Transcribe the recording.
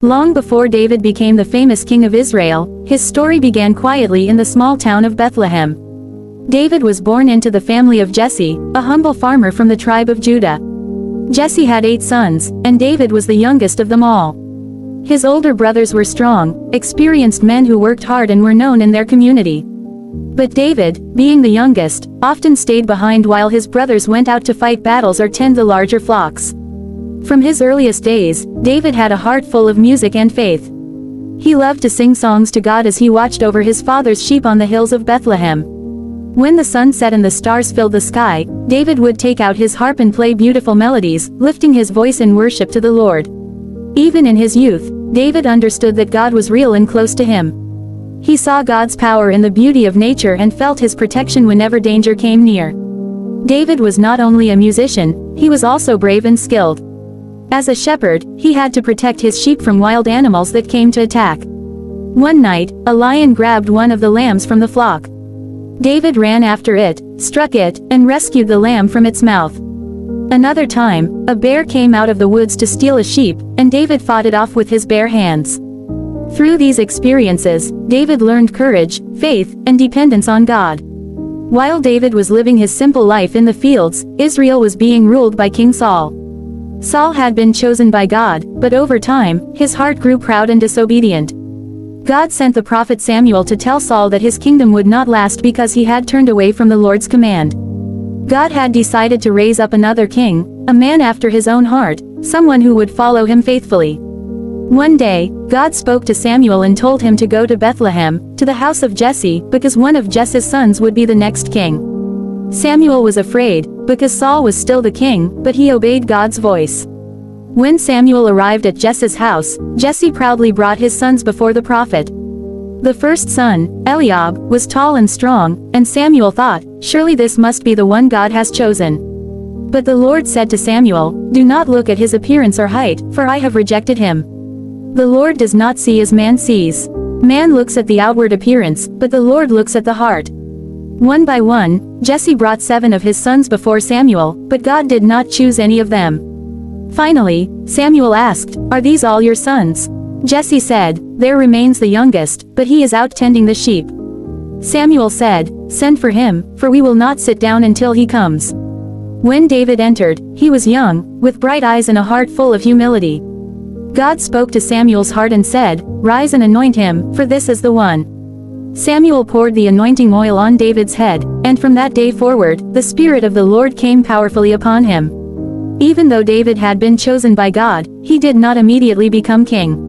Long before David became the famous king of Israel, his story began quietly in the small town of Bethlehem. David was born into the family of Jesse, a humble farmer from the tribe of Judah. Jesse had 8 sons, and David was the youngest of them all. His older brothers were strong, experienced men who worked hard and were known in their community. But David, being the youngest, often stayed behind while his brothers went out to fight battles or tend the larger flocks. From his earliest days, David had a heart full of music and faith. He loved to sing songs to God as he watched over his father's sheep on the hills of Bethlehem. When the sun set and the stars filled the sky, David would take out his harp and play beautiful melodies, lifting his voice in worship to the Lord. Even in his youth, David understood that God was real and close to him. He saw God's power in the beauty of nature and felt his protection whenever danger came near. David was not only a musician, he was also brave and skilled. As a shepherd, he had to protect his sheep from wild animals that came to attack. One night, a lion grabbed one of the lambs from the flock. David ran after it, struck it, and rescued the lamb from its mouth. Another time, a bear came out of the woods to steal a sheep, and David fought it off with his bare hands. Through these experiences, David learned courage, faith, and dependence on God. While David was living his simple life in the fields, Israel was being ruled by King Saul. Saul had been chosen by God, but over time, his heart grew proud and disobedient. God sent the prophet Samuel to tell Saul that his kingdom would not last because he had turned away from the Lord's command. God had decided to raise up another king, a man after his own heart, someone who would follow him faithfully. One day, God spoke to Samuel and told him to go to Bethlehem, to the house of Jesse, because one of Jesse's sons would be the next king. Samuel was afraid, because Saul was still the king, but he obeyed God's voice. When Samuel arrived at Jesse's house, Jesse proudly brought his sons before the prophet. The first son, Eliab, was tall and strong, and Samuel thought, surely this must be the one God has chosen. But the Lord said to Samuel, do not look at his appearance or height, for I have rejected him. The Lord does not see as man sees. Man looks at the outward appearance, but the Lord looks at the heart. One by one, Jesse brought 7 of his sons before Samuel, but God did not choose any of them. Finally, Samuel asked, are these all your sons? Jesse said, there remains the youngest, but he is out tending the sheep. Samuel said, send for him, for we will not sit down until he comes. When David entered, he was young, with bright eyes and a heart full of humility. God spoke to Samuel's heart and said, rise and anoint him, for this is the one. Samuel poured the anointing oil on David's head, and from that day forward, the Spirit of the Lord came powerfully upon him. Even though David had been chosen by God, he did not immediately become king.